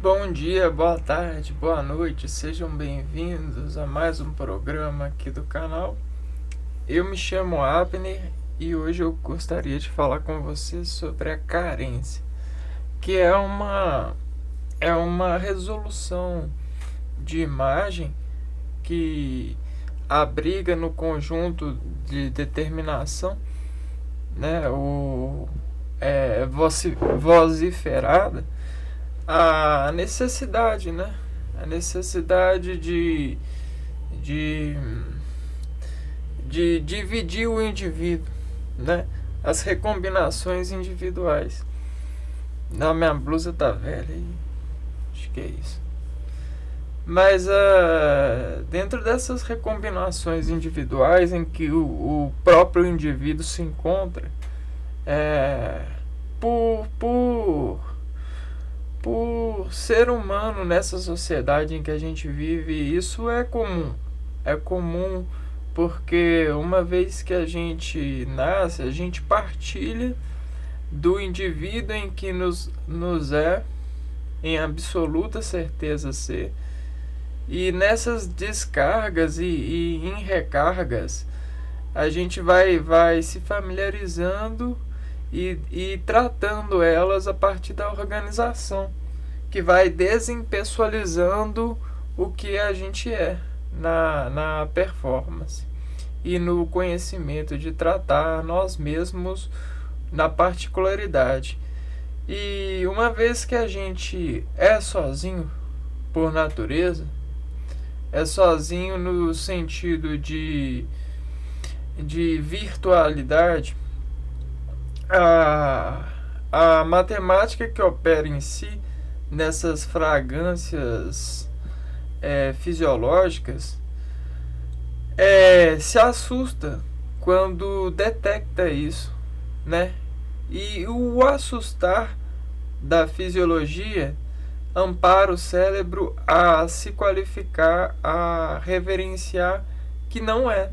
Bom dia, boa tarde, boa noite, sejam bem-vindos a mais um programa aqui do canal. Eu me chamo Abner e hoje eu gostaria de falar com vocês sobre a carência, que é uma resolução de imagem que abriga no conjunto de determinação, né, vociferada a necessidade, né? A necessidade de, de dividir o indivíduo, né? As recombinações individuais. Não, minha blusa tá velha aí. Acho que é isso. Mas dentro dessas recombinações individuais em que o próprio indivíduo se encontra, é, por, por por ser humano nessa sociedade em que a gente vive, isso é comum. É comum porque uma vez que a gente nasce, a gente partilha do indivíduo em que nos é, em absoluta certeza ser. E nessas descargas e em recargas, a gente vai se familiarizando e tratando elas a partir da organização, que vai desempessoalizando o que a gente é na performance e no conhecimento de tratar nós mesmos na particularidade. E uma vez que a gente é sozinho por natureza, é sozinho no sentido de virtualidade, a matemática que opera em si nessas fragrâncias fisiológicas se assusta quando detecta isso, né? E o assustar da fisiologia ampara o cérebro a se qualificar, a reverenciar que não é.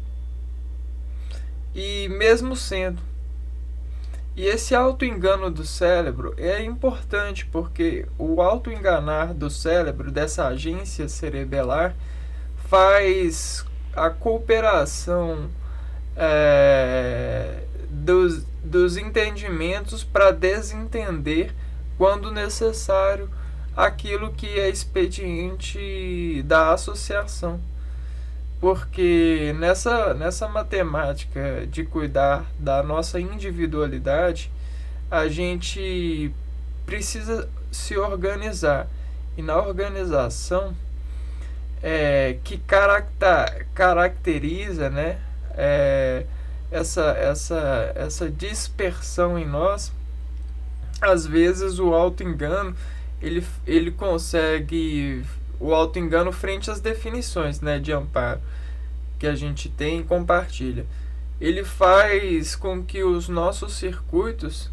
E mesmo sendo. E esse auto-engano do cérebro é importante porque o auto-enganar do cérebro, dessa agência cerebelar, faz a cooperação dos entendimentos para desentender, quando necessário, aquilo que é expediente da associação. Porque nessa matemática de cuidar da nossa individualidade, a gente precisa se organizar. E na organização que caracteriza, né, essa dispersão em nós, às vezes o auto-engano ele consegue o auto-engano frente às definições, né, de amparo que a gente tem e compartilha. Ele faz com que os nossos circuitos,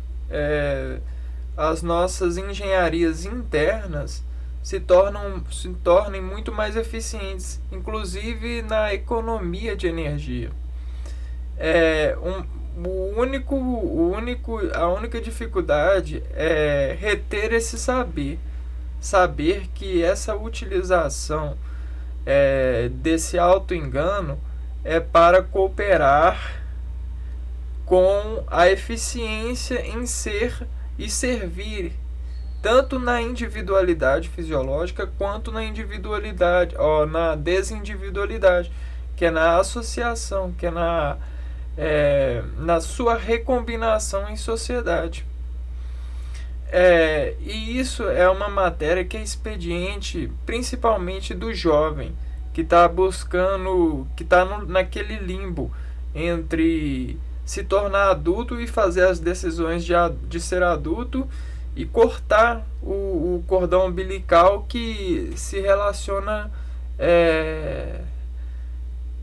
as nossas engenharias internas, se tornem muito mais eficientes, inclusive na economia de energia. A única dificuldade é reter esse saber que essa utilização desse auto-engano é para cooperar com a eficiência em ser e servir, tanto na individualidade fisiológica quanto na na desindividualidade, que é na associação, que é na sua recombinação em sociedade. E isso é uma matéria que é expediente principalmente do jovem, que está buscando, que está naquele limbo entre se tornar adulto e fazer as decisões de ser adulto e cortar o cordão umbilical que se relaciona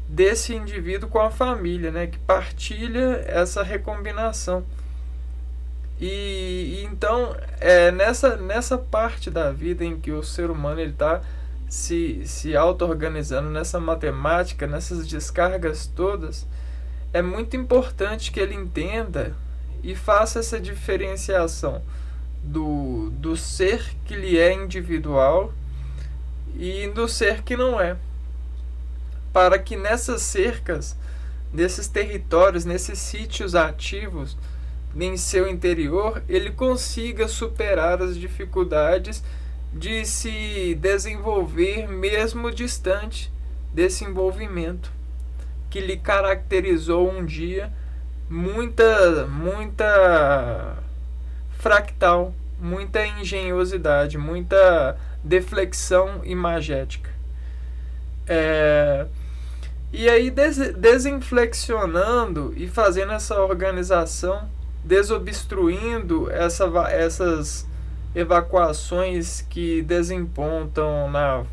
desse indivíduo com a família, né, que partilha essa recombinação. E então nessa parte da vida em que o ser humano está se auto-organizando nessa matemática, nessas descargas todas, é muito importante que ele entenda e faça essa diferenciação do ser que lhe é individual e do ser que não é, para que nessas cercas, nesses territórios, nesses sítios ativos em seu interior, ele consiga superar as dificuldades de se desenvolver mesmo distante desse envolvimento que lhe caracterizou um dia muita fractal, muita engenhosidade, muita deflexão imagética. E aí desinflexionando e fazendo essa organização, desobstruindo essas evacuações que desempontam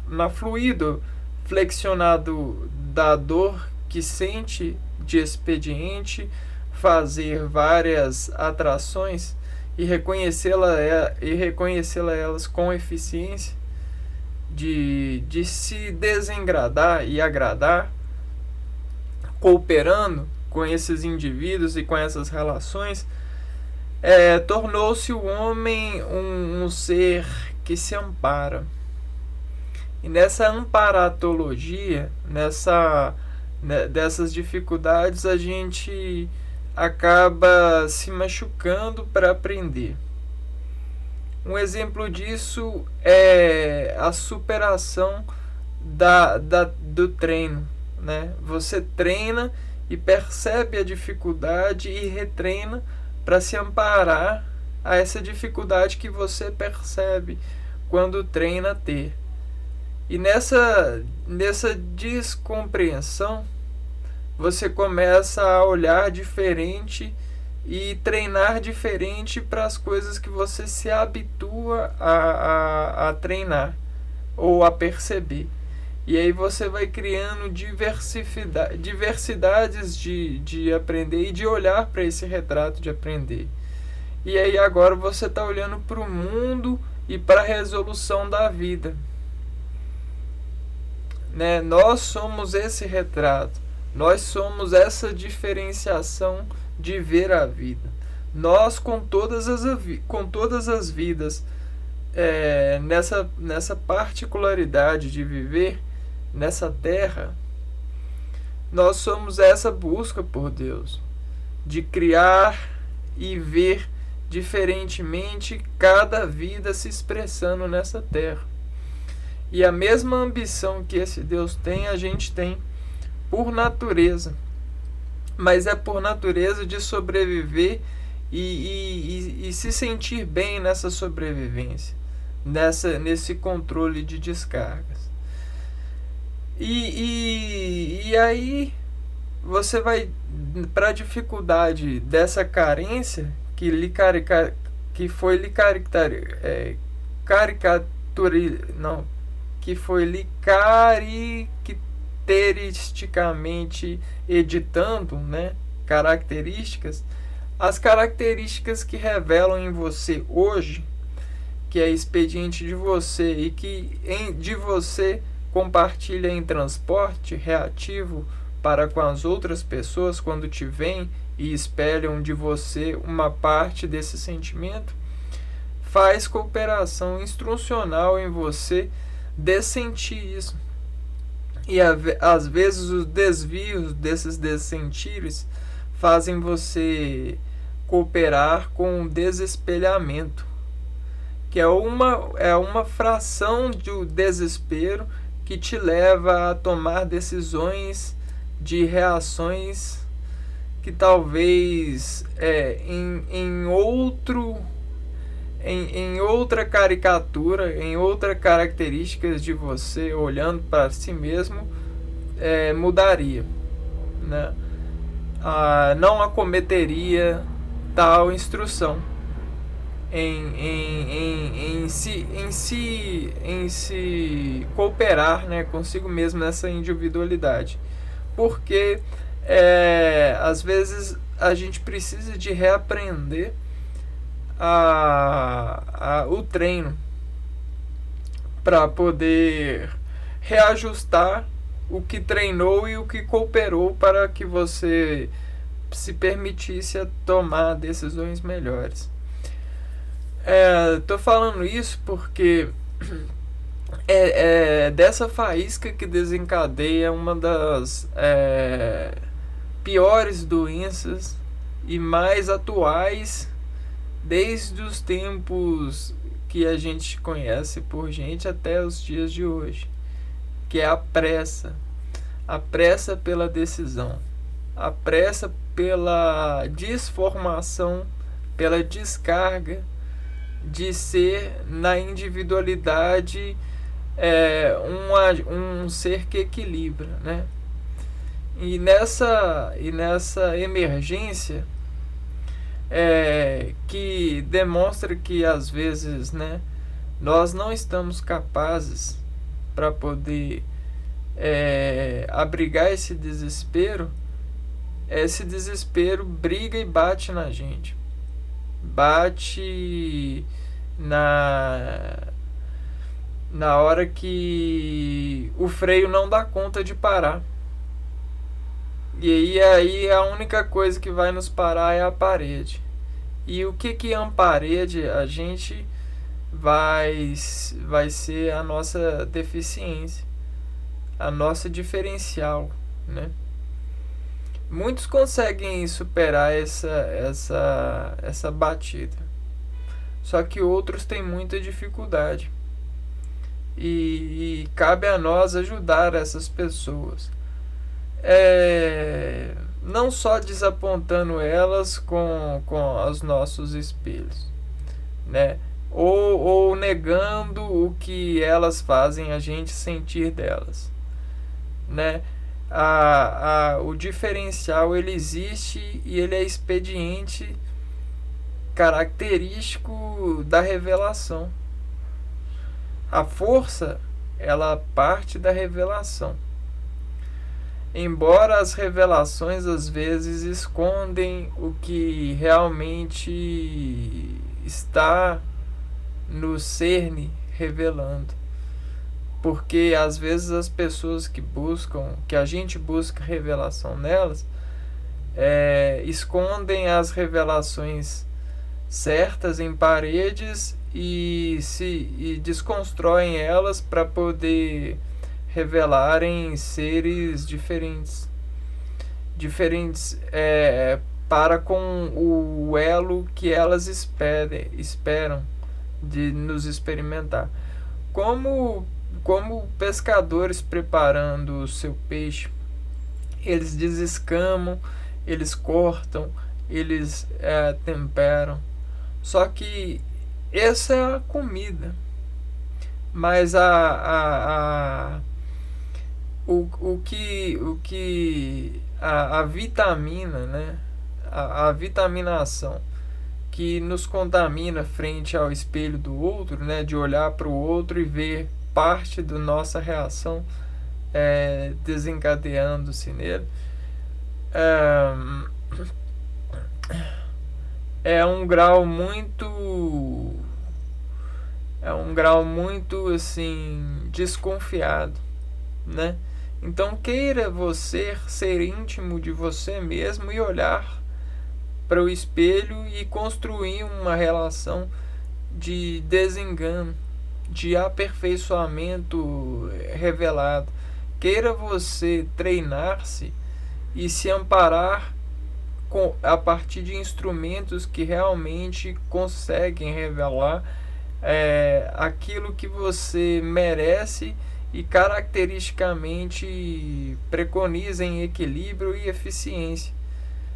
na fluido flexionado da dor que sente de expediente, fazer várias atrações e reconhecê-la elas com eficiência, de se desengradar e agradar, cooperando com esses indivíduos e com essas relações, tornou-se o homem um ser que se ampara. E nessa amparatologia, dessas dificuldades, a gente acaba se machucando para aprender. Um exemplo disso é a superação do treino, né? Você treina e percebe a dificuldade e retreina para se amparar a essa dificuldade que você percebe quando treina a ter. E nessa descompreensão, você começa a olhar diferente e treinar diferente para as coisas que você se habitua a treinar ou a perceber. E aí você vai criando diversidades de aprender e de olhar para esse retrato de aprender. E aí agora você está olhando para o mundo e para a resolução da vida. Né? Nós somos esse retrato. Nós somos essa diferenciação de ver a vida. Nós, com todas as vidas, nessa particularidade de viver nessa terra, nós somos essa busca por Deus, de criar e ver diferentemente cada vida se expressando nessa terra. E a mesma ambição que esse Deus tem, a gente tem por natureza, mas é por natureza de sobreviver e se sentir bem nessa sobrevivência, nesse controle de descargas. E aí você vai para a dificuldade dessa carência que foi lhe caracteristicamente editando, né, características, as características que revelam em você hoje, que é expediente de você e que de você compartilha em transporte reativo para com as outras pessoas quando te veem e espelham de você uma parte desse sentimento, faz cooperação instrucional em você dessentir isso. E às vezes os desvios desses dessentires fazem você cooperar com o desespelhamento, que é uma fração do desespero que te leva a tomar decisões de reações que talvez em outra caricatura, em outra características de você olhando para si mesmo, mudaria, né? Não acometeria tal instrução em se cooperar, né, consigo mesmo nessa individualidade, porque às vezes a gente precisa de reaprender o treino para poder reajustar o que treinou e o que cooperou para que você se permitisse a tomar decisões melhores. Tô falando isso porque é dessa faísca que desencadeia uma das piores doenças e mais atuais desde os tempos que a gente conhece por gente até os dias de hoje, que é a pressa pela decisão, a pressa pela desformação, pela descarga de ser na individualidade um ser que equilibra, né? E nessa emergência que demonstra que às vezes, né, nós não estamos capazes para poder abrigar esse desespero briga e bate na gente, bate na hora que o freio não dá conta de parar. E aí a única coisa que vai nos parar é a parede. E o que é uma parede? A gente vai ser a nossa deficiência, a nossa diferencial, né? Muitos conseguem superar essa batida, só que outros têm muita dificuldade. E cabe a nós ajudar essas pessoas. Não só desapontando elas com os nossos espelhos, né? Ou negando o que elas fazem a gente sentir delas, né? O diferencial ele existe e ele é expediente característico da revelação. A força ela parte da revelação. Embora as revelações às vezes escondem o que realmente está no cerne revelando. Porque às vezes as pessoas que a gente busca revelação nelas, escondem as revelações certas em paredes e desconstroem elas para poder revelarem seres diferentes para com o elo que elas esperam de nos experimentar, como pescadores preparando o seu peixe. Eles desescamam, eles cortam, eles temperam. Só que essa é a comida, mas a vitamina, né? A vitaminação que nos contamina frente ao espelho do outro, né? De olhar para o outro e ver parte da nossa reação desencadeando-se nele, é um grau muito assim desconfiado, né? Então queira você ser íntimo de você mesmo e olhar para o espelho e construir uma relação de desengano, de aperfeiçoamento revelado. Queira você treinar-se e se amparar a partir de instrumentos que realmente conseguem revelar aquilo que você merece e caracteristicamente preconiza em equilíbrio e eficiência,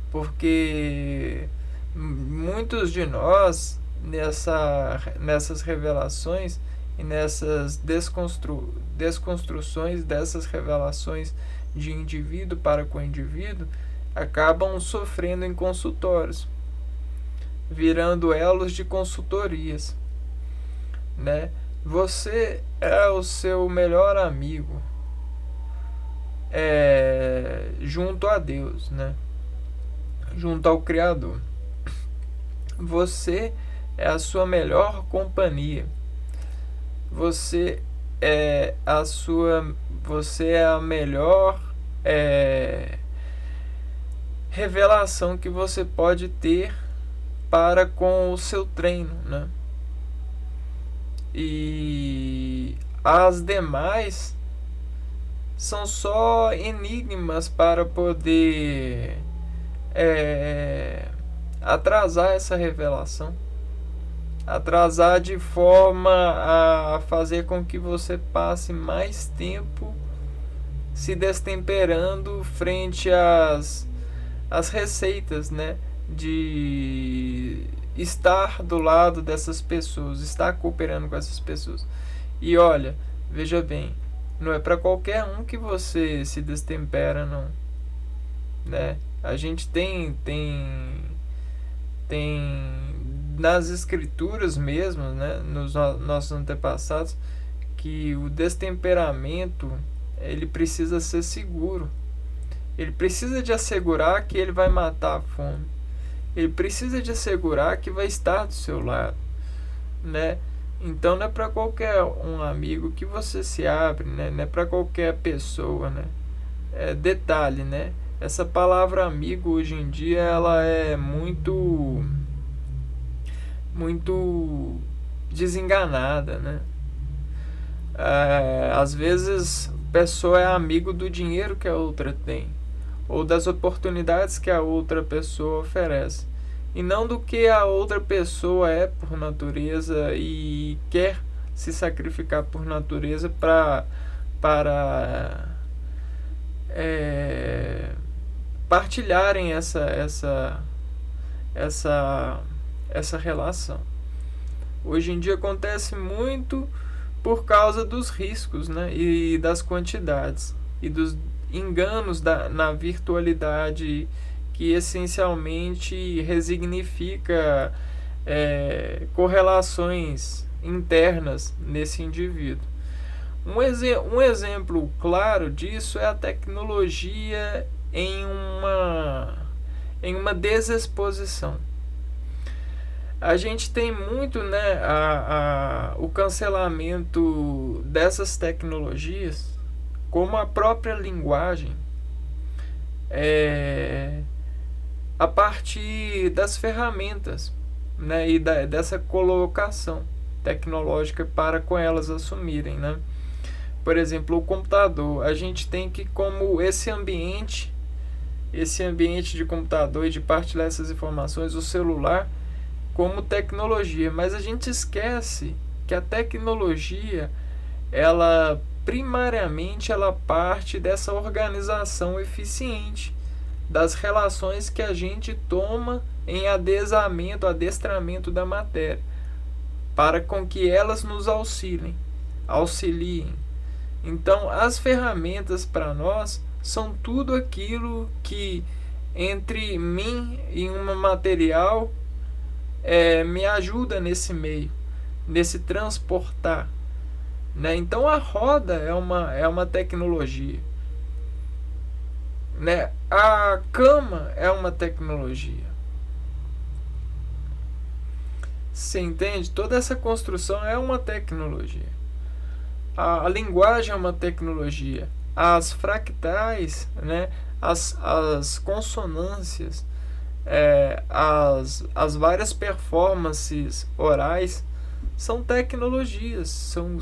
porque muitos de nós nessas revelações e nessas desconstruções dessas revelações de indivíduo para com indivíduo acabam sofrendo em consultórios, virando elos de consultorias, né? Você é o seu melhor amigo junto a Deus, né? Junto ao Criador. Você é a sua melhor companhia. Você é a melhor revelação que você pode ter para com o seu treino, né? E as demais são só enigmas para poder atrasar essa revelação, atrasar de forma a fazer com que você passe mais tempo se destemperando frente às receitas, né, de estar do lado dessas pessoas, estar cooperando com essas pessoas. E olha, veja bem, não é para qualquer um que você se destempera, não, né? A gente tem nas escrituras mesmo, né, nos nossos antepassados, que o destemperamento ele precisa ser seguro. Ele precisa de assegurar que ele vai matar a fome. Ele precisa de assegurar que vai estar do seu lado, né? Então não é para qualquer um amigo que você se abre, né? Não é para qualquer pessoa, né? Detalhe, né? Essa palavra amigo hoje em dia ela é muito desenganada, né? Às vezes a pessoa é amigo do dinheiro que a outra tem, ou das oportunidades que a outra pessoa oferece, e não do que a outra pessoa é por natureza e quer se sacrificar por natureza para partilharem essa relação. Hoje em dia acontece muito por causa dos riscos, né, e das quantidades e dos enganos na virtualidade, que essencialmente resignifica correlações internas nesse indivíduo. Um exemplo claro disso é a tecnologia em uma desexposição. A gente tem muito, né, o cancelamento dessas tecnologias, como a própria linguagem, a partir das ferramentas, né, e dessa colocação tecnológica para com elas assumirem, né? Por exemplo, o computador, a gente tem que, como esse ambiente de computador e de partilhar essas informações, o celular como tecnologia, mas a gente esquece que a tecnologia, ela primariamente ela parte dessa organização eficiente das relações que a gente toma em adestramento da matéria, para com que elas nos auxiliem. Então, as ferramentas para nós são tudo aquilo que entre mim e um material me ajuda nesse meio, nesse transportar, né? Então a roda é uma tecnologia, né? A cama é uma tecnologia. Você entende? Toda essa construção é uma tecnologia. A linguagem é uma tecnologia. As fractais, né? As consonâncias, as várias performances orais são tecnologias, são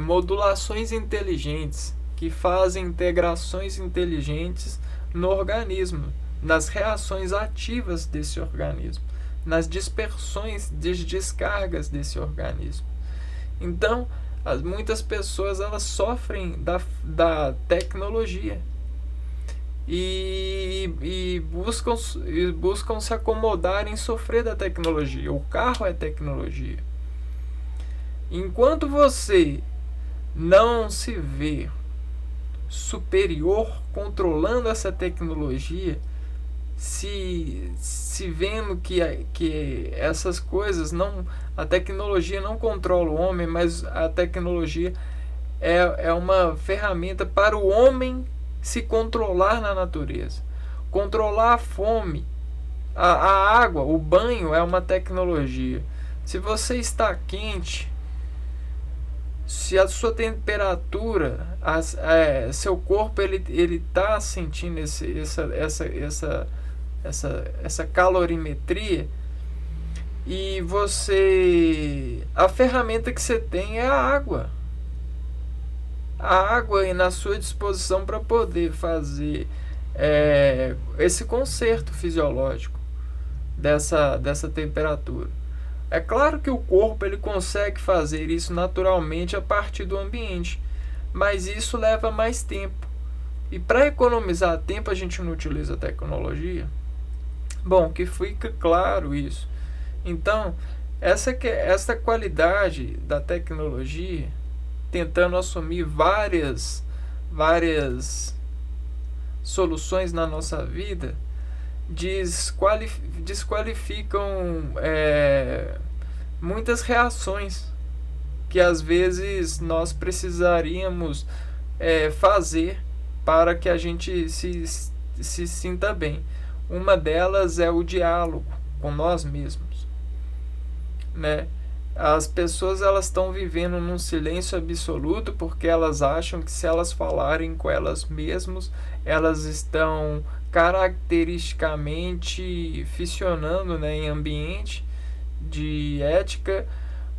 modulações inteligentes que fazem integrações inteligentes no organismo, nas reações ativas desse organismo, nas dispersões de descargas desse organismo. Então, muitas pessoas elas sofrem da tecnologia e buscam se acomodar em sofrer da tecnologia. O carro é tecnologia. Enquanto você não se vê superior controlando essa tecnologia, se vendo que essas coisas não, a tecnologia não controla o homem, mas a tecnologia é uma ferramenta para o homem se controlar na natureza, controlar a fome, a água, o banho é uma tecnologia. Se você está quente, se a sua temperatura, seu corpo ele está sentindo essa calorimetria, e a ferramenta que você tem é a água. A água é na sua disposição para poder fazer esse conserto fisiológico dessa temperatura. É claro que o corpo ele consegue fazer isso naturalmente a partir do ambiente, mas isso leva mais tempo. E para economizar tempo a gente não utiliza a tecnologia? Bom, que fica claro isso. Então, essa qualidade da tecnologia, tentando assumir várias soluções na nossa vida, desqualificam muitas reações que às vezes nós precisaríamos fazer para que a gente se sinta bem. Uma delas é o diálogo com nós mesmos, né? As pessoas elas estão vivendo num silêncio absoluto porque elas acham que se elas falarem com elas mesmas, elas estão caracteristicamente fissionando, né, em ambiente de ética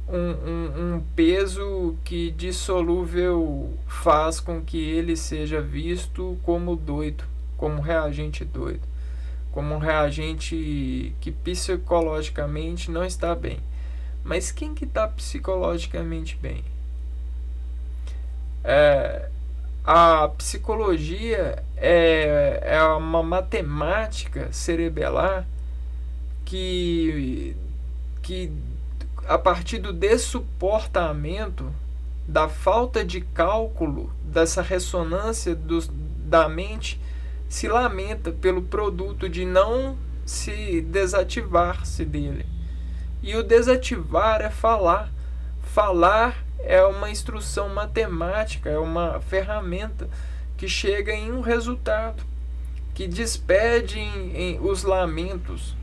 um peso que dissolúvel faz com que ele seja visto como doido, como reagente doido, como um reagente que psicologicamente não está bem. Mas quem que está psicologicamente bem? A psicologia é uma matemática cerebelar que a partir do dessuportamento, da falta de cálculo, dessa ressonância da mente, se lamenta pelo produto de não se desativar-se dele. E o desativar é falar. Falar é uma instrução matemática, é uma ferramenta que chega em um resultado, que despede em os lamentos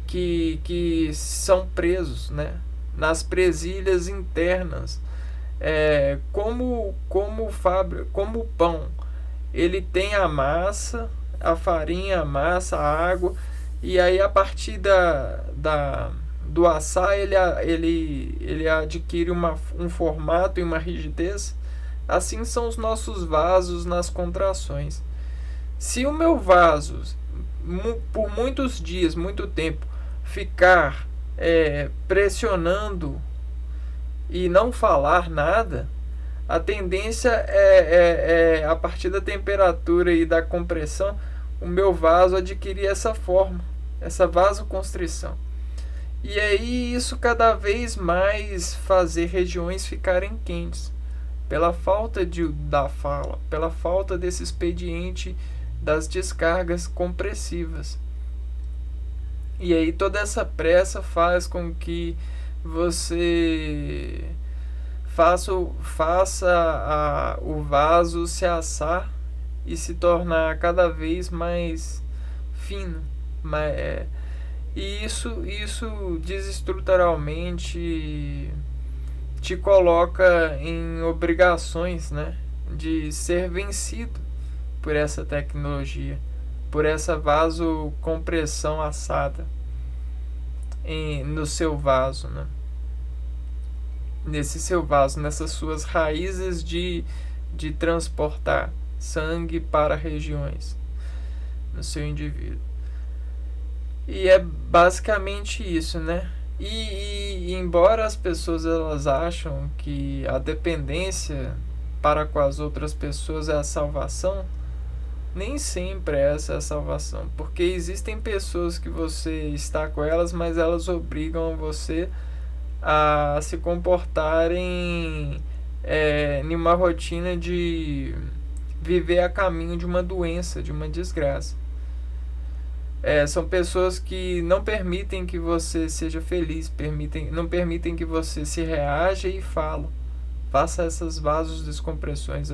que são presos, né, nas presilhas internas. Como o pão, ele tem a massa, a farinha, a massa, a água, e aí a partir do assar ele adquire um formato e uma rigidez. Assim são os nossos vasos nas contrações. Se o meu vaso, por muitos dias, muito tempo, ficar pressionando e não falar nada, a tendência é a partir da temperatura e da compressão, o meu vaso adquirir essa forma, essa vasoconstrição. E aí isso cada vez mais fazer regiões ficarem quentes, pela falta da fala, pela falta desse expediente das descargas compressivas. E aí toda essa pressa faz com que você faça o vaso se assar e se tornar cada vez mais fino. E isso desestruturalmente te coloca em obrigações, né, de ser vencido por essa tecnologia, por essa vasocompressão assada no seu vaso, né? Nesse seu vaso, nessas suas raízes de transportar sangue para regiões no seu indivíduo. E é basicamente isso, né? E embora as pessoas elas acham que a dependência para com as outras pessoas é a salvação, nem sempre essa é a salvação, porque existem pessoas que você está com elas, mas elas obrigam você a se comportarem em uma rotina de viver a caminho de uma doença, de uma desgraça. São pessoas que não permitem que você seja feliz, não permitem que você se reaja e faça essas vasodescompressões,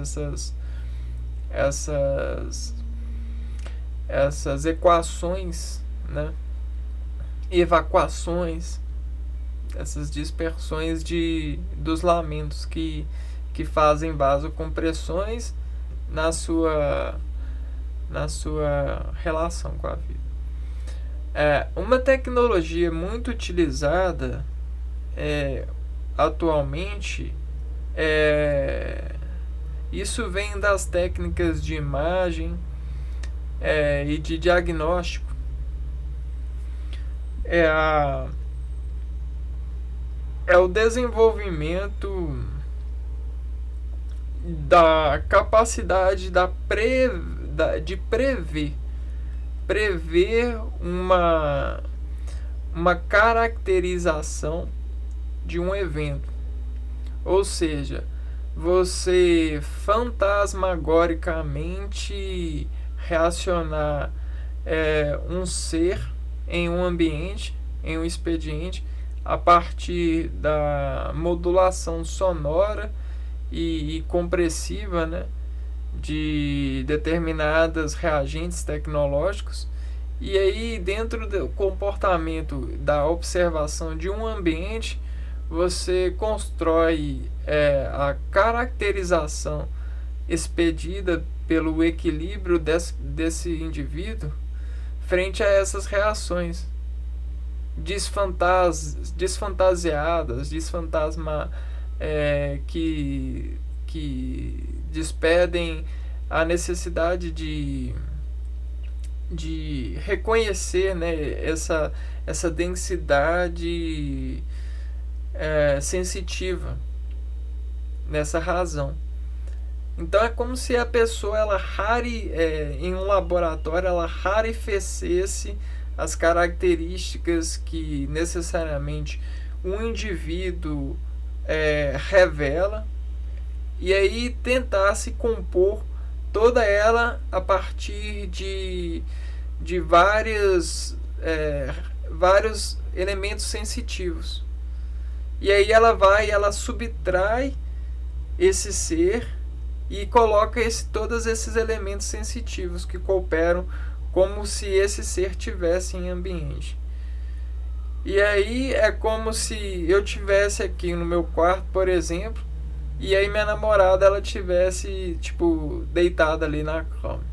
essas equações, né? Evacuações, essas dispersões dos lamentos que fazem vasocompressões na sua relação com a vida. Uma tecnologia muito utilizada atualmente, isso vem das técnicas de imagem e de diagnóstico, é, a, é o desenvolvimento da capacidade de prever uma caracterização de um evento. Ou seja, você fantasmagoricamente reacionar um ser em um ambiente, em um expediente, a partir da modulação sonora e compressiva, né, de determinadas reagentes tecnológicos. E aí, dentro do comportamento da observação de um ambiente, você constrói a caracterização expedida pelo equilíbrio desse indivíduo frente a essas reações desfantasiadas, que despedem a necessidade de reconhecer, né, essa densidade sensitiva nessa razão. Então é como se a pessoa em um laboratório ela rarefecesse as características que necessariamente um indivíduo revela, e aí tentasse compor toda ela a partir de vários elementos sensitivos. E aí ela subtrai esse ser e coloca todos esses elementos sensitivos que cooperam como se esse ser tivesse em ambiente. E aí é como se eu tivesse aqui no meu quarto, por exemplo, e aí minha namorada ela tivesse tipo deitada ali na cama.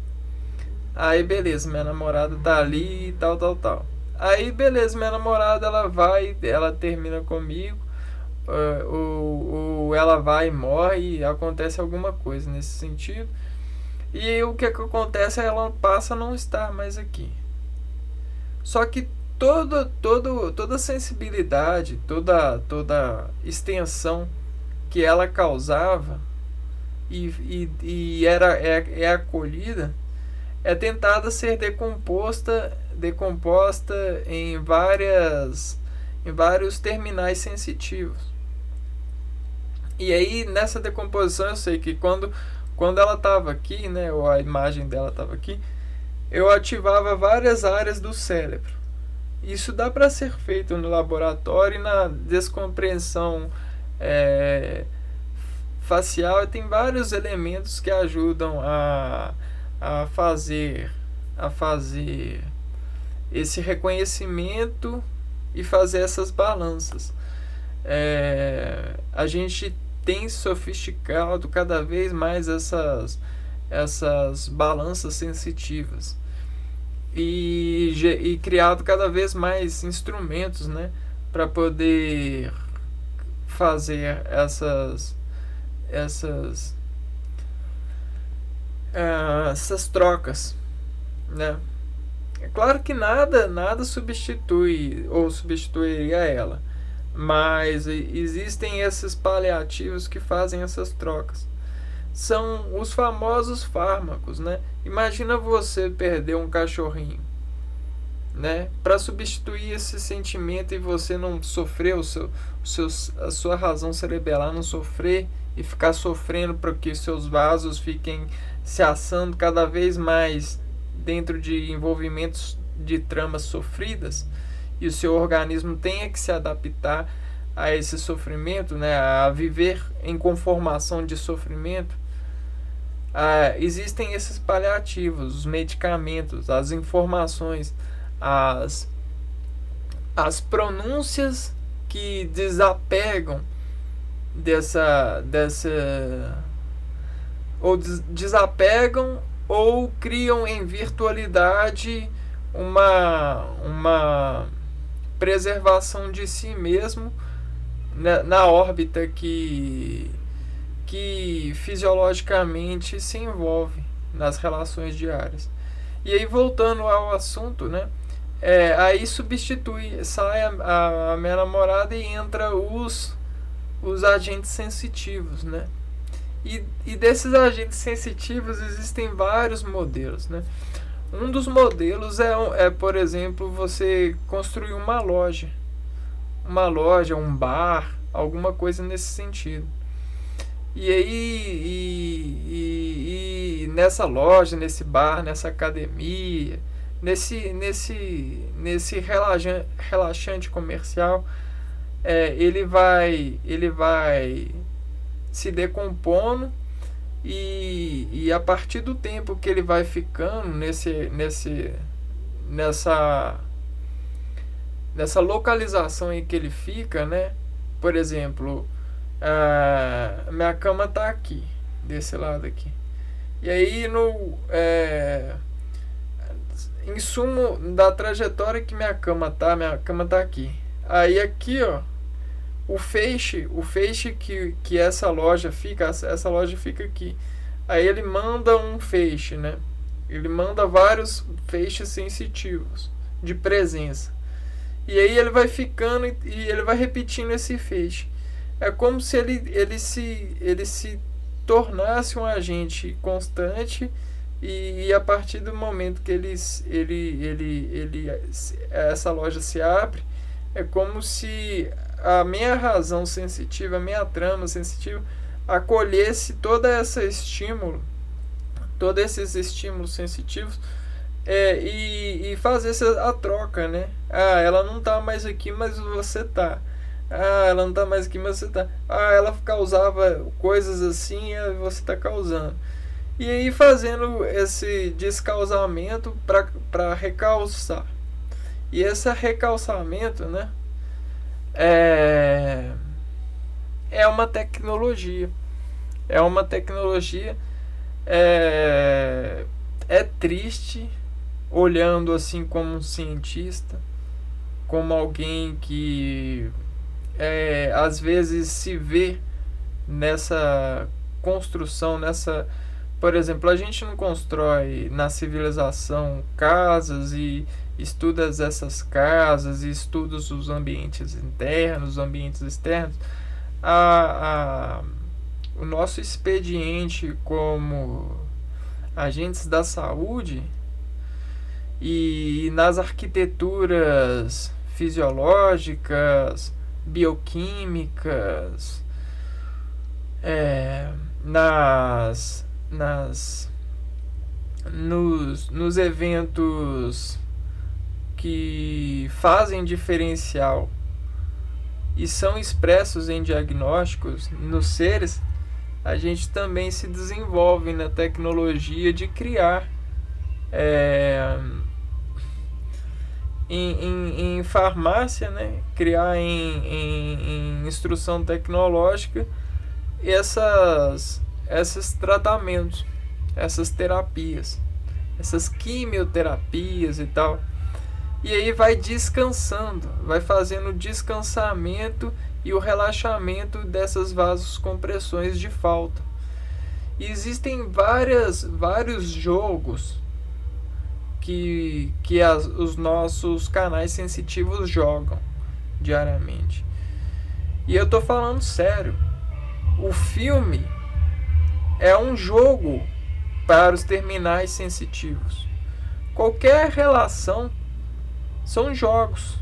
Aí beleza, minha namorada tá ali e tal. Aí beleza, minha namorada ela termina comigo, ou ela vai e morre, e acontece alguma coisa nesse sentido. E o que acontece é ela passa a não estar mais aqui. Só que toda sensibilidade, toda extensão que ela causava e é acolhida, é tentada ser decomposta em vários terminais sensitivos. E aí nessa decomposição eu sei que quando ela estava aqui, né, ou a imagem dela estava aqui, eu ativava várias áreas do cérebro. Isso dá para ser feito no laboratório e na descompreensão facial. Tem vários elementos que ajudam a fazer esse reconhecimento e fazer essas balanças. A gente tem sofisticado cada vez mais essas balanças sensitivas e criado cada vez mais instrumentos, né, para poder fazer essas trocas, né? É claro que nada substitui ou substituiria ela, mas existem esses paliativos que fazem essas trocas. São os famosos fármacos, né? Imagina você perder um cachorrinho, né? Para substituir esse sentimento e você não sofrer, a sua razão cerebral não sofrer e ficar sofrendo para que seus vasos fiquem se assando cada vez mais dentro de envolvimentos de tramas sofridas, e o seu organismo tenha que se adaptar a esse sofrimento, né, a viver em conformação de sofrimento. Existem esses paliativos, os medicamentos, as informações, as pronúncias que desapegam ou desapegam ou criam em virtualidade uma preservação de si mesmo na órbita que fisiologicamente se envolve nas relações diárias. E aí, voltando ao assunto, né? Aí sai a minha namorada e entra os agentes sensitivos, né? E desses agentes sensitivos existem vários modelos, né? Um dos modelos por exemplo, você construir uma loja, um bar, alguma coisa nesse sentido. E aí, nessa loja, nesse bar, nessa academia, nesse relaxante comercial, ele vai se decompondo e a partir do tempo que ele vai ficando nessa localização em que ele fica, né? Por exemplo, minha cama tá aqui, desse lado aqui. E aí, em sumo da trajetória que minha cama tá aqui. Aí aqui, ó, o feixe que essa loja fica aqui. Aí ele manda um feixe, né? Ele manda vários feixes sensitivos de presença. E aí ele vai ficando e ele vai repetindo esse feixe. É como se ele se tornasse um agente constante e a partir do momento que essa loja se abre, é como se a minha razão sensitiva, a minha trama sensitiva acolhesse todos esses estímulos sensitivos e fazesse a troca, né? Ela não tá mais aqui, mas você tá. Ela não tá mais aqui, mas você tá. Ela causava coisas assim, você tá causando. E aí fazendo esse descausamento para recalçar. E esse recalçamento, né? É uma tecnologia. É triste olhando assim como um cientista, como alguém que às vezes se vê nessa construção, por exemplo, a gente não constrói na civilização casas e estuda essas casas e estuda os ambientes internos, os ambientes externos. O nosso expediente como agentes da saúde e nas arquiteturas fisiológicas, bioquímicas, nos eventos que fazem diferencial e são expressos em diagnósticos nos seres, a gente também se desenvolve na tecnologia de criar em farmácia, né? Criar em instrução tecnológica esses tratamentos, essas terapias, essas quimioterapias e tal. E aí vai descansando, vai fazendo o descansamento e o relaxamento dessas vasocompressões de falta. E existem vários jogos que os nossos canais sensitivos jogam diariamente. E eu tô falando sério. O filme é um jogo para os terminais sensitivos. Qualquer relação são jogos.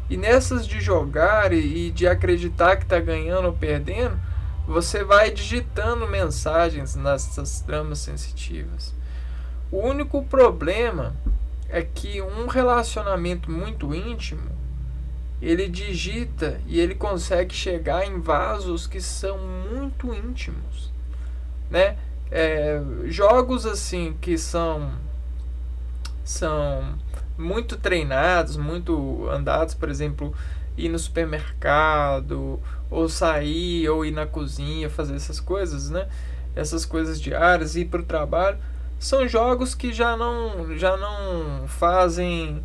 E nessas de jogar e de acreditar que está ganhando ou perdendo, você vai digitando mensagens nessas tramas sensitivas. O único problema é que um relacionamento muito íntimo, ele digita e ele consegue chegar em vasos que são muito íntimos, né? Jogos assim que são muito treinados, muito andados, por exemplo, ir no supermercado, ou sair, ou ir na cozinha, fazer essas coisas, né? Essas coisas diárias, ir para o trabalho, são jogos que já não fazem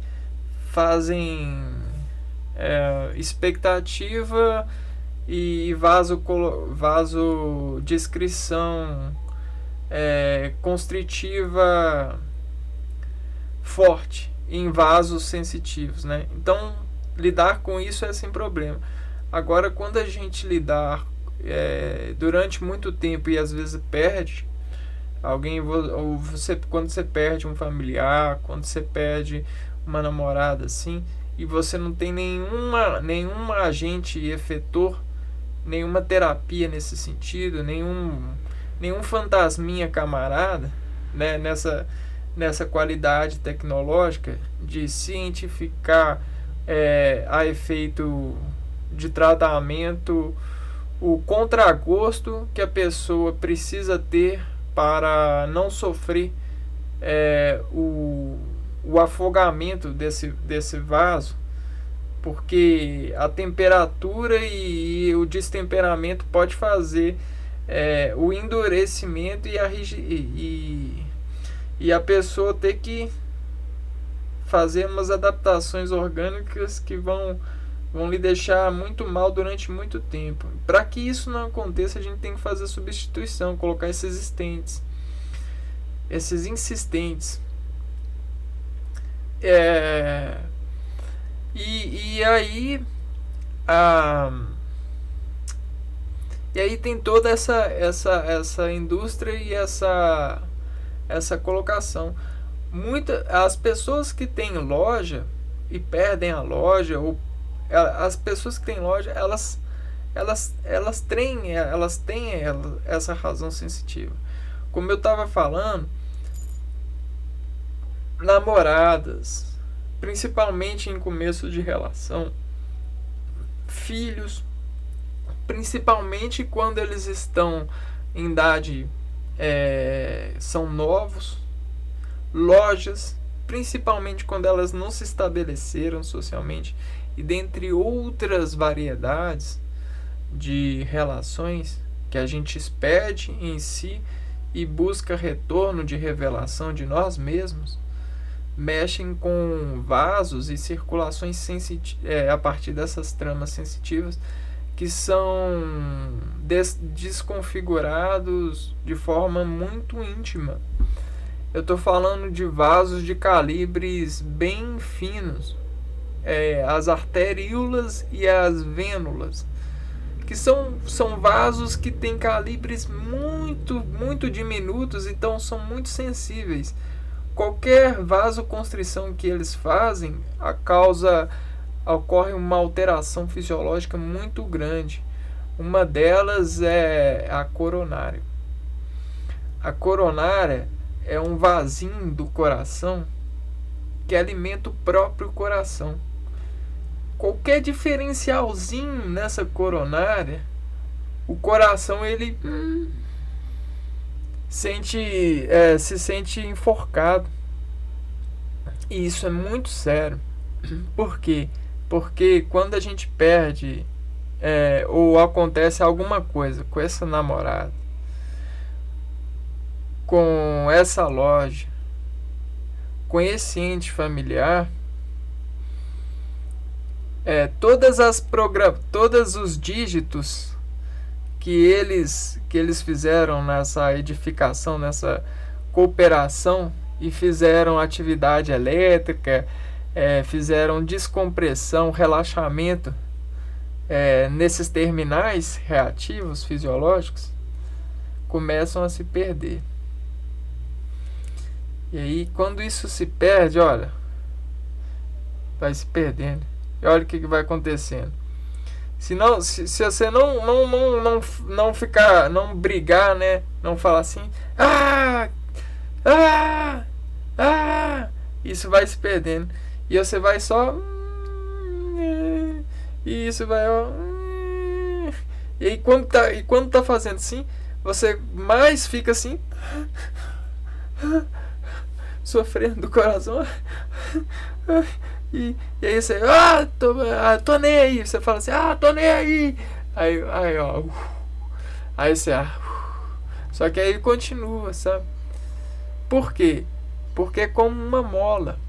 expectativa e vasodescrição constritiva forte em vasos sensitivos, né? Então, lidar com isso é sem problema. Agora, quando a gente lidar durante muito tempo e às vezes perde alguém, ou quando você perde um familiar, quando você perde uma namorada, assim, e você não tem nenhum agente efetor, nenhuma terapia nesse sentido, nenhum fantasminha camarada, né, nessa qualidade tecnológica de cientificar a efeito de tratamento o contragosto que a pessoa precisa ter para não sofrer o afogamento desse vaso, porque a temperatura e o destemperamento pode fazer o endurecimento e a pessoa ter que fazer umas adaptações orgânicas que vão lhe deixar muito mal durante muito tempo. Para que isso não aconteça, a gente tem que fazer substituição, colocar esses insistentes. E aí tem toda essa indústria e essa colocação. As pessoas que têm loja e perdem a loja, ou as pessoas que têm loja, elas têm essa razão sensitiva. Como eu estava falando, namoradas, principalmente em começo de relação, filhos, principalmente quando eles estão em idade, são novos, lojas, principalmente quando elas não se estabeleceram socialmente, e dentre outras variedades de relações que a gente expede em si e busca retorno de revelação de nós mesmos, mexem com vasos e circulações a partir dessas tramas sensitivas que são desconfigurados de forma muito íntima. Eu estou falando de vasos de calibres bem finos, as arteríolas e as vênulas, que são vasos que têm calibres muito, muito diminutos, então são muito sensíveis. Qualquer vasoconstrição que eles fazem, ocorre uma alteração fisiológica muito grande. Uma delas é a coronária. A coronária é um vasinho do coração que alimenta o próprio coração. Qualquer diferencialzinho nessa coronária, o coração ele se sente enforcado. E isso é muito sério. Por quê? Porque quando a gente perde ou acontece alguma coisa com essa namorada, com essa loja, com esse ente familiar, todos os dígitos que eles fizeram nessa edificação, nessa cooperação, e fizeram atividade elétrica, fizeram descompressão, relaxamento nesses terminais reativos fisiológicos, começam a se perder. E aí, quando isso se perde, olha, vai se perdendo. E olha o que vai acontecendo. Se você não ficar, não brigar, né? Não falar assim, isso vai se perdendo. E você vai só, e isso vai, e aí quando tá fazendo assim, você mais fica assim, sofrendo do coração. E aí você, tô nem aí. Você fala assim, tô nem aí. Aí você, só que aí continua, sabe? Por quê? Porque é como uma mola.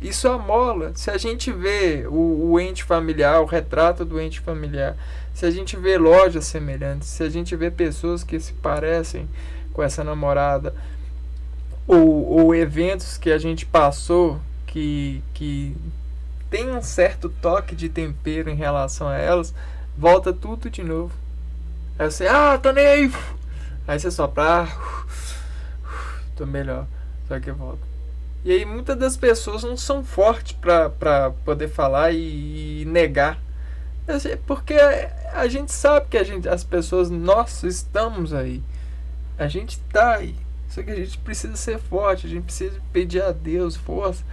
Isso amola. Se a gente vê o ente familiar, o retrato do ente familiar, se a gente vê lojas semelhantes, se a gente vê pessoas que se parecem com essa namorada, ou eventos que a gente passou que tem um certo toque de tempero em relação a elas, volta tudo de novo. Aí você, tô nem aí. Aí você sopra, tô melhor. Só que volta. E aí muitas das pessoas não são fortes para poder falar e negar. Porque a gente sabe que as pessoas, nós estamos aí. A gente tá aí. Só que a gente precisa ser forte, a gente precisa pedir a Deus força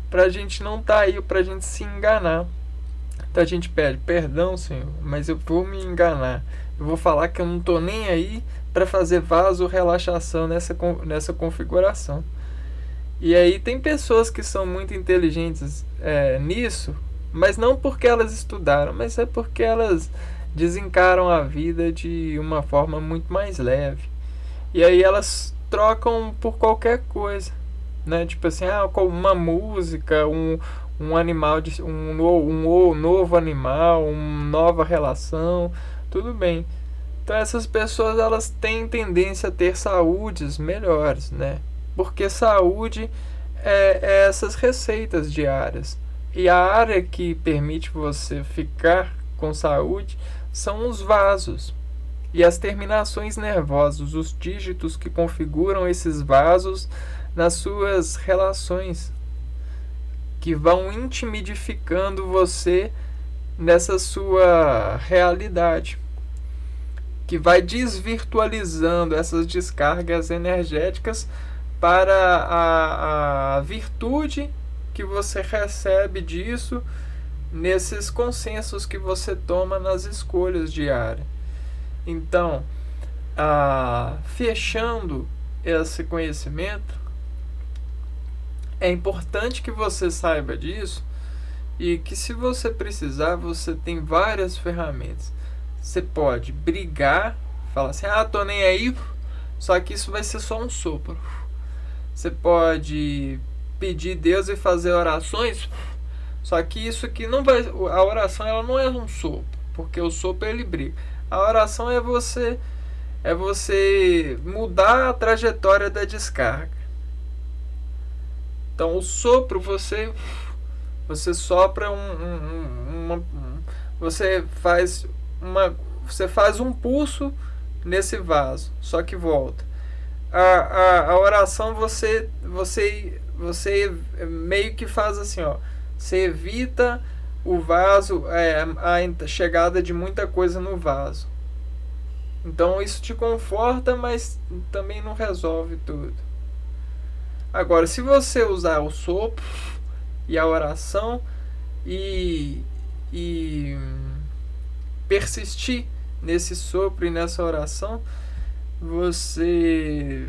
pra gente não tá aí, pra gente se enganar. Então a gente pede, perdão, Senhor, mas eu vou me enganar. Eu vou falar que eu não tô nem aí para fazer vaso relaxação nessa configuração. E aí tem pessoas que são muito inteligentes nisso, mas não porque elas estudaram, mas é porque elas desencaram a vida de uma forma muito mais leve. E aí elas trocam por qualquer coisa, né? Tipo assim, uma música, um animal, um novo animal, uma nova relação, tudo bem. Então essas pessoas, elas têm tendência a ter saúdes melhores, né? Porque saúde é essas receitas diárias. E a área que permite você ficar com saúde são os vasos. E as terminações nervosas, os dígitos que configuram esses vasos nas suas relações, que vão intimidificando você nessa sua realidade, que vai desvirtualizando essas descargas energéticas para a virtude que você recebe disso nesses consensos que você toma nas escolhas diárias. Então, fechando esse conhecimento, é importante que você saiba disso e que, se você precisar, você tem várias ferramentas. Você pode brigar, falar assim, tô nem aí, só que isso vai ser só um sopro. Você pode pedir Deus e fazer orações, só que isso aqui não vai... A oração, ela não é um sopro, porque o sopro, ele briga. A oração é você mudar a trajetória da descarga. Então o sopro, você sopra você faz um pulso nesse vaso, só que volta. A oração, você meio que faz assim, você evita o vaso, a chegada de muita coisa no vaso. Então isso te conforta, mas também não resolve tudo. Agora, se você usar o sopro e a oração e persistir nesse sopro e nessa oração, você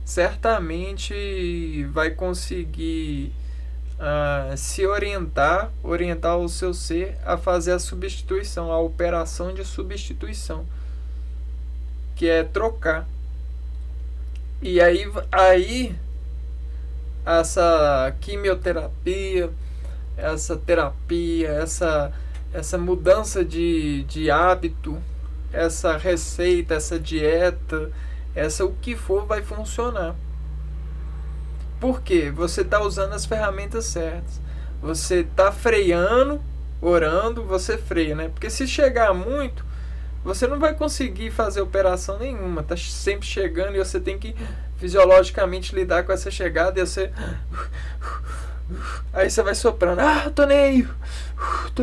certamente vai conseguir se orientar o seu ser a fazer a substituição, a operação de substituição, que é trocar. E aí essa quimioterapia, essa terapia, essa mudança de hábito, essa receita, essa dieta, o que for, vai funcionar. Por quê? Você está usando as ferramentas certas. Você está freando, orando, você freia, né? Porque se chegar muito, você não vai conseguir fazer operação nenhuma. Tá sempre chegando e você tem que fisiologicamente lidar com essa chegada e você... Aí você vai soprando. Tô nem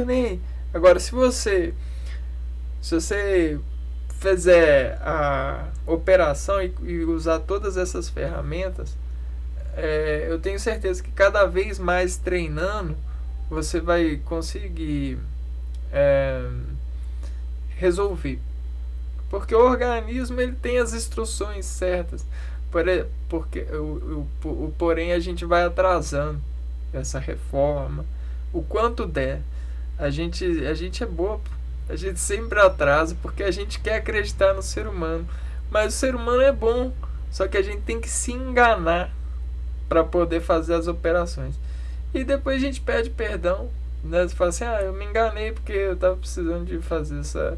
aí. Agora, se você fizer a operação e usar todas essas ferramentas, eu tenho certeza que cada vez mais treinando, você vai conseguir resolver. Porque o organismo, ele tem as instruções certas. Porém, a gente vai atrasando essa reforma o quanto der. A gente é bobo. A gente sempre atrasa porque a gente quer acreditar no ser humano. Mas o ser humano é bom. O Só que a gente tem que se enganar para poder fazer as operações. E depois a gente pede perdão, né? Você fala assim, eu me enganei porque eu tava precisando de fazer essa...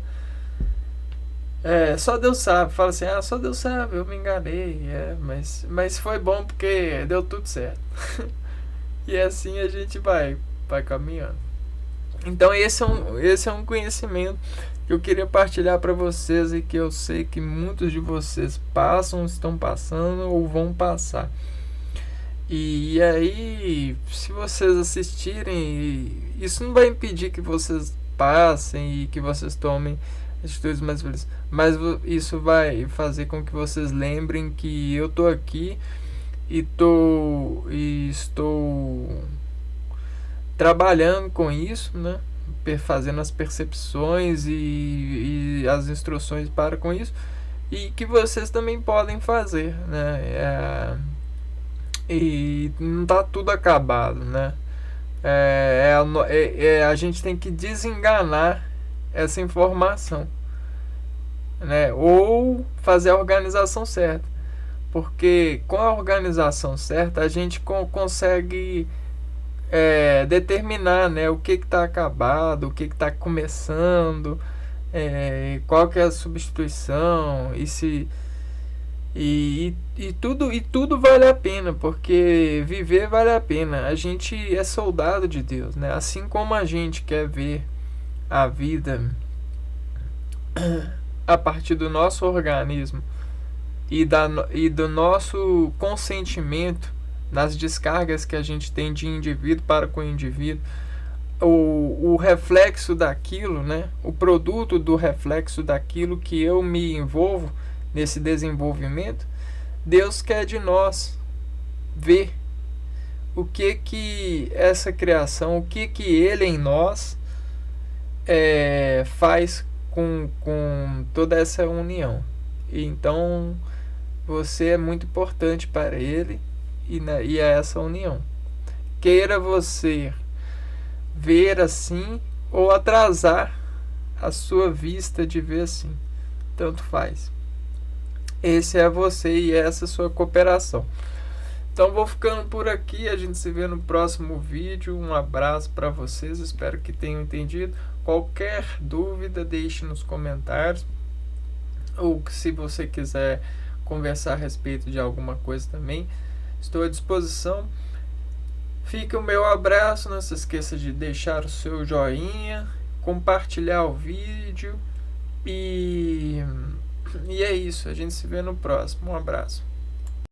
só Deus sabe. Fala assim, só Deus sabe, eu me enganei. Mas foi bom porque deu tudo certo. E assim a gente vai caminhando. Então esse é um conhecimento que eu queria partilhar para vocês e que eu sei que muitos de vocês passam, estão passando ou vão passar. E aí, se vocês assistirem, isso não vai impedir que vocês passem e que vocês tomem atitudes mais felizes, mas isso vai fazer com que vocês lembrem que eu tô aqui e estou trabalhando com isso, né? Fazendo as percepções e as instruções para com isso, e que vocês também podem fazer, né? E não tá tudo acabado, né? A gente tem que desenganar essa informação, né? Ou fazer a organização certa, porque com a organização certa a gente consegue determinar, né, o que está acabado, o que está começando, qual que é a substituição, tudo vale a pena, porque viver vale a pena. A gente é soldado de Deus, né? Assim como a gente quer ver a vida a partir do nosso organismo e do nosso consentimento nas descargas que a gente tem de indivíduo para com indivíduo, o reflexo daquilo, né? O produto do reflexo daquilo que eu me envolvo nesse desenvolvimento, Deus quer de nós ver o que essa criação, o que Ele em nós faz com toda essa união. Então você é muito importante para Ele e é essa união. Queira você ver assim ou atrasar a sua vista de ver assim, tanto faz. Esse é você e essa sua cooperação. Então vou ficando por aqui, a gente se vê no próximo vídeo. Um abraço para vocês, espero que tenham entendido. Qualquer dúvida deixe nos comentários, ou se você quiser conversar a respeito de alguma coisa também, estou à disposição. Fica o meu abraço, não se esqueça de deixar o seu joinha, compartilhar o vídeo e é isso, a gente se vê no próximo. Um abraço.